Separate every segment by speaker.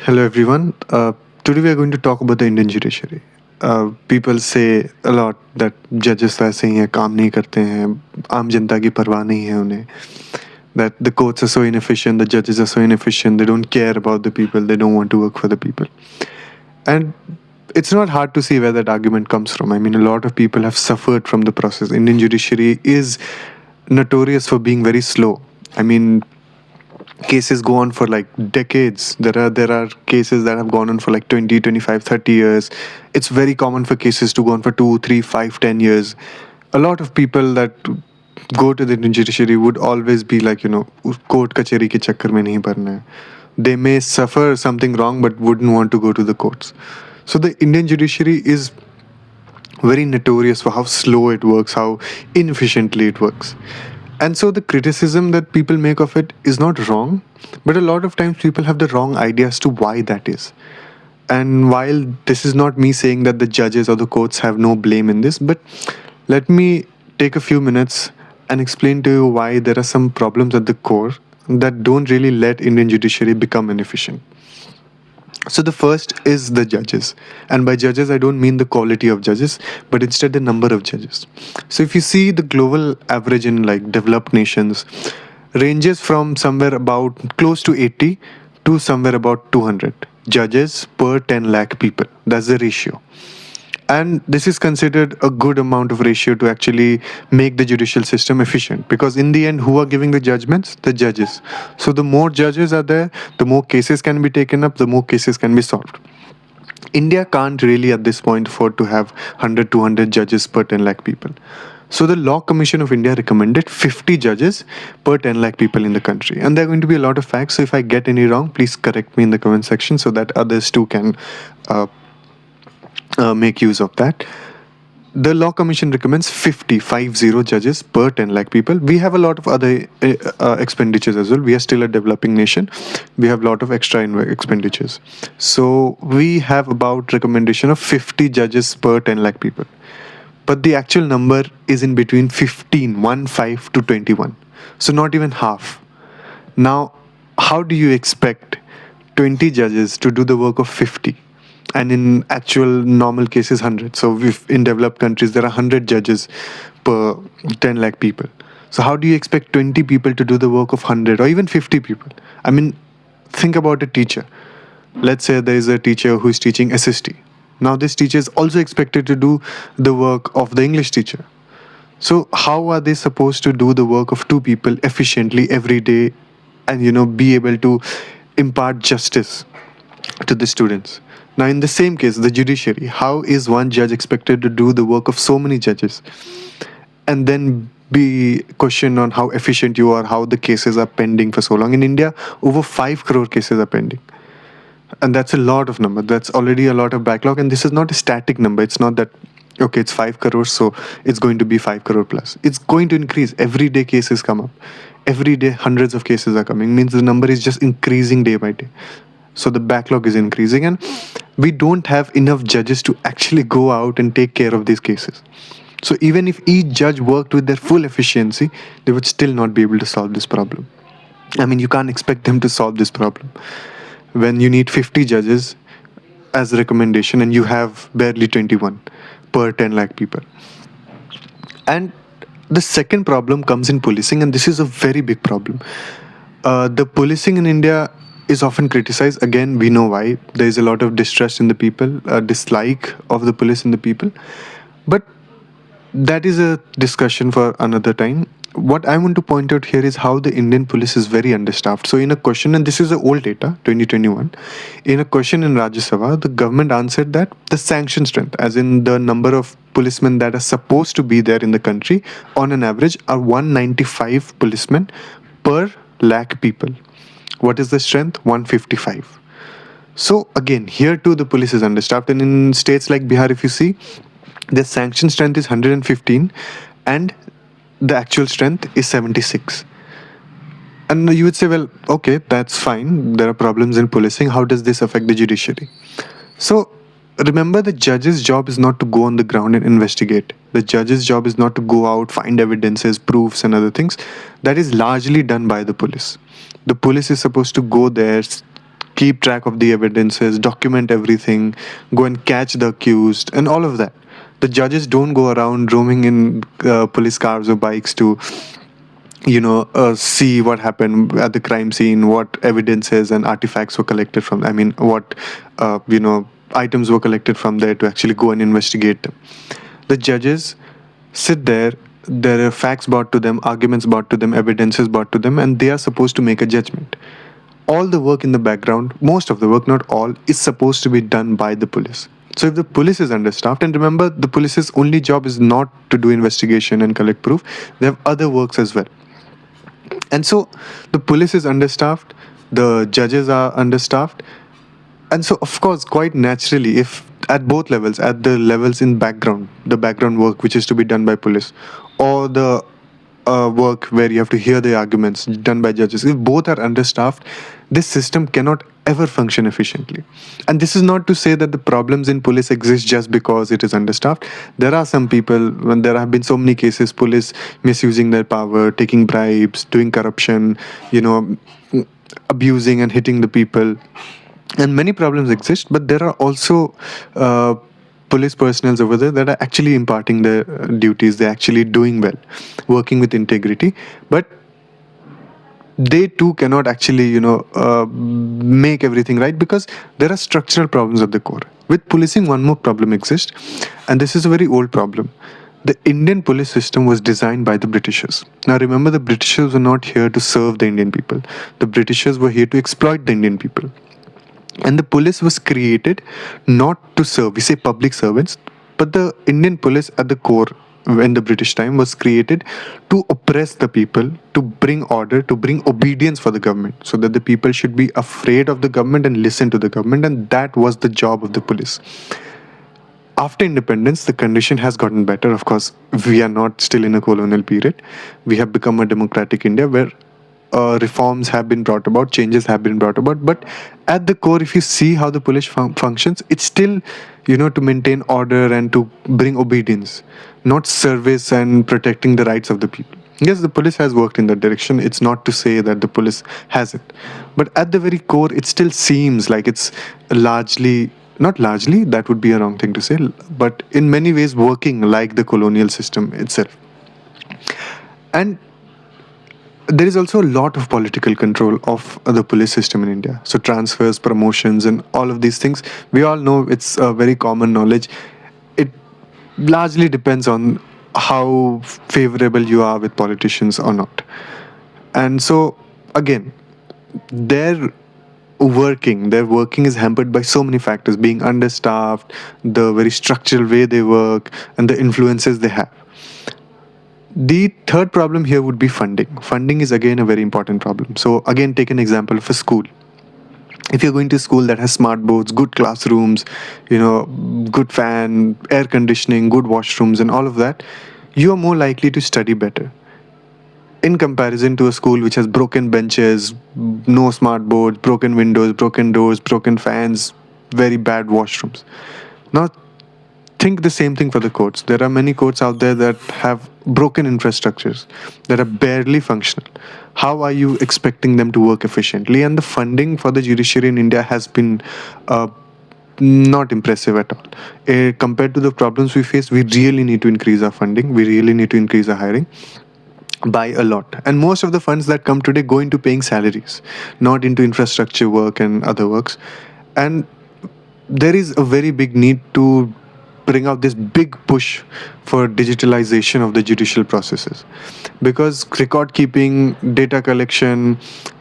Speaker 1: Hello everyone. Today we are going to talk about the Indian judiciary. People say a lot that judges तो ऐसे ही हैं, काम नहीं करते हैं, आम जनता की परवाह नहीं है उन्हें. That the courts are so inefficient, the judges are so inefficient, they don't care about the people, they don't want to work for the people. And it's not hard to see where that argument comes from. I mean, a lot of people have suffered from the process. Indian judiciary is notorious for being very slow. I mean, cases go on for like decades. There are cases that have gone on for like 20, 25, 30 years. It's very common for cases to go on for 2, 3, 5, 10 years. A lot of people that go to the Indian judiciary would always be like, court kacheri ke chakkar mein nahi padna hai. They may suffer something wrong but wouldn't want to go to the courts. So the Indian judiciary is very notorious for how slow it works, how inefficiently it works. And so the criticism that people make of it is not wrong, but a lot of times people have the wrong idea as to why that is. And while this is not me saying that the judges or the courts have no blame in this, but let me take a few minutes and explain to you why there are some problems at the core that don't really let Indian judiciary become inefficient. So the first is the judges. And by judges, I don't mean the quality of judges, but instead the number of judges. So if you see the global average in like developed nations ranges from somewhere about close to 80 to somewhere about 200 judges per 10 lakh people. That's the ratio. And this is considered a good amount of ratio to actually make the judicial system efficient, because in the end, who are giving the judgments? The judges. So the more judges are there, the more cases can be taken up, the more cases can be solved. India can't really at this point afford to have 100, 200 judges per 10 lakh people. So the Law Commission of India recommended 50 judges per 10 lakh people in the country. And there are going to be a lot of facts. So if I get any wrong, please correct me in the comment section so that others too can uh, make use of that. The Law Commission recommends 50 judges per 10 lakh people. We have a lot of other expenditures as well. We are still a developing nation. We have a lot of extra expenditures. So we have about recommendation of 50 judges per 10 lakh people. But the actual number is in between 15 to 21. So not even half. Now, how do you expect 20 judges to do the work of 50? And in actual normal cases 100. So if in developed countries there are 100 judges per 10 lakh people. So how do you expect 20 people to do the work of 100 or even 50 people? I mean, think about a teacher. Let's say there is a teacher who is teaching SST. Now this teacher is also expected to do the work of the English teacher. So how are they supposed to do the work of two people efficiently every day and be able to impart justice to the students? Now, in the same case, the judiciary, how is one judge expected to do the work of so many judges and then be questioned on how efficient you are, how the cases are pending for so long? In India, over 5 crore cases are pending. And that's a lot of number. That's already a lot of backlog. And this is not a static number. It's not that, okay, it's 5 crores, so it's going to be 5 crore plus. It's going to increase. Every day cases come up. Every day hundreds of cases are coming. Means the number is just increasing day by day. So the backlog is increasing, and we don't have enough judges to actually go out and take care of these cases. So even if each judge worked with their full efficiency, they would still not be able to solve this problem. I mean, you can't expect them to solve this problem when you need 50 judges as a recommendation and you have barely 21 per 10 lakh people. And the second problem comes in policing, and this is a very big problem. The policing in India is often criticized. Again, we know why. There is a lot of distrust in the people, a dislike of the police in the people. But that is a discussion for another time. What I want to point out here is how the Indian police is very understaffed. So in a question, and this is the old data, 2021, in a question in Rajya Sabha, the government answered that the sanction strength, as in the number of policemen that are supposed to be there in the country, on an average are 195 policemen per lakh people. What is the strength? 155. So again, here too the police is understaffed. And in states like Bihar, if you see, the sanction strength is 115 and the actual strength is 76. And you would say, well, okay, that's fine. There are problems in policing. How does this affect the judiciary? So remember, the judge's job is not to go on the ground and investigate. The judge's job is not to go out, find evidences, proofs, and other things. That is largely done by the police. The police is supposed to go there, keep track of the evidences, document everything, go and catch the accused, and all of that. The judges don't go around roaming in police cars or bikes to see what happened at the crime scene, what evidences and artifacts were collected from, I mean, what items were collected from there to actually go and investigate them. The judges sit there, there are facts brought to them, arguments brought to them, evidences brought to them, and they are supposed to make a judgment. All the work in the background, most of the work, not all, is supposed to be done by the police. So if the police is understaffed, and remember, the police's only job is not to do investigation and collect proof, they have other works as well. And so the police is understaffed, the judges are understaffed, and so of course, quite naturally, if at both levels, at the levels in background, the background work which is to be done by police, or the work where you have to hear the arguments done by judges, if both are understaffed, this system cannot ever function efficiently. And this is not to say that the problems in police exist just because it is understaffed. There are some people, when there have been so many cases, police misusing their power, taking bribes, doing corruption, abusing and hitting the people, and many problems exist. But there are also police personnel over there that are actually imparting their duties, they're actually doing well, working with integrity, but they too cannot actually make everything right, because there are structural problems at the core. With policing, one more problem exists, and this is a very old problem. The Indian police system was designed by the Britishers. Now remember, the Britishers were not here to serve the Indian people. The Britishers were here to exploit the Indian people. And the police was created not to serve, we say public servants, but the Indian police at the core, in the British time, was created to oppress the people, to bring order, to bring obedience for the government, so that the people should be afraid of the government and listen to the government, and that was the job of the police. After independence, the condition has gotten better. Of course, we are not still in a colonial period. We have become a democratic India where reforms have been brought about, changes have been brought about. But at the core, if you see how the police functions, it's still, to maintain order and to bring obedience, not service and protecting the rights of the people. Yes, the police has worked in that direction. It's not to say that the police hasn't. But at the very core, it still seems like it's largely, not largely, that would be a wrong thing to say, but in many ways working like the colonial system itself. And there is also a lot of political control of the police system in India. So transfers, promotions, and all of these things, we all know, it's a very common knowledge. It largely depends on how favorable you are with politicians or not. And so again, their working is hampered by so many factors, being understaffed, the very structural way they work, and the influences they have. The third problem here would be funding. Funding is again a very important problem. So again, take an example of a school. If you're going to a school that has smart boards, good classrooms, good fan, air conditioning, good washrooms, and all of that, you are more likely to study better, in comparison to a school which has broken benches, no smart boards, broken windows, broken doors, broken fans, very bad washrooms. Now, think the same thing for the courts. There are many courts out there that have broken infrastructures, that are barely functional. How are you expecting them to work efficiently? And the funding for the judiciary in India has been not impressive at all. Compared to the problems we face, we really need to increase our funding. We really need to increase our hiring by a lot. And most of the funds that come today go into paying salaries, not into infrastructure work and other works. And there is a very big need to bring out this big push for digitalization of the judicial processes, because record keeping, data collection,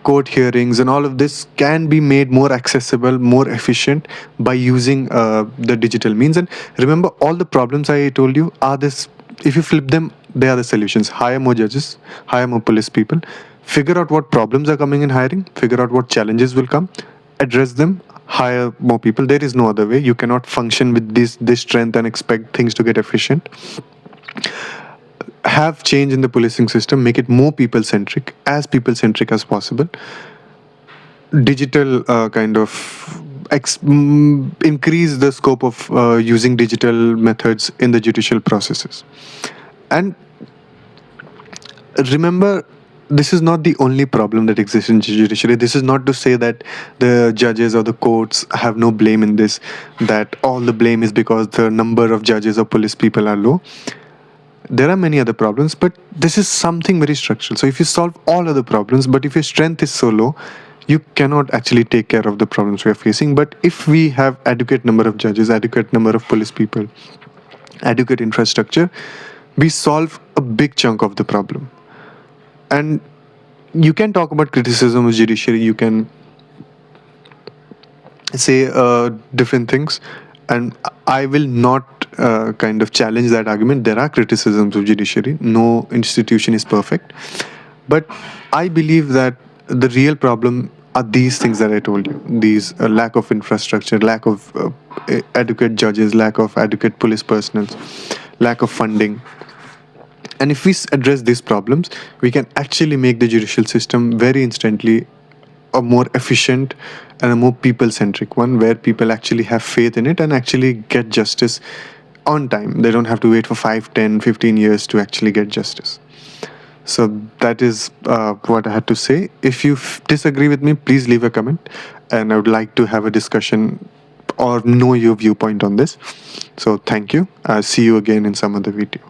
Speaker 1: court hearings, and all of this can be made more accessible, more efficient by using the digital means. And remember, all the problems I told you are this, if you flip them, they are the solutions. Hire more judges, hire more police people, figure out what problems are coming in hiring, figure out what challenges will come, address them, hire more people. There is no other way. You cannot function with this strength and expect things to get efficient. Have change in the policing system, make it more people-centric, as people-centric as possible. Digital increase the scope of using digital methods in the judicial processes. And remember, this is not the only problem that exists in judiciary. This is not to say that the judges or the courts have no blame in this, that all the blame is because the number of judges or police people are low. There are many other problems, but this is something very structural. So if you solve all other problems, but if your strength is so low, you cannot actually take care of the problems we are facing. But if we have adequate number of judges, adequate number of police people, adequate infrastructure, we solve a big chunk of the problem. And you can talk about criticism of judiciary, you can say different things, and I will not kind of challenge that argument. There are criticisms of judiciary, no institution is perfect, but I believe that the real problem are these things that I told you, these lack of infrastructure, lack of adequate judges, lack of adequate police personnel, lack of funding. And if we address these problems, we can actually make the judicial system very instantly a more efficient and a more people centric one, where people actually have faith in it and actually get justice on time. They don't have to wait for 5, 10, 15 years to actually get justice. So that is what I had to say. If you disagree with me, please leave a comment, and I would like to have a discussion or know your viewpoint on this. So thank you. I'll see you again in some other video.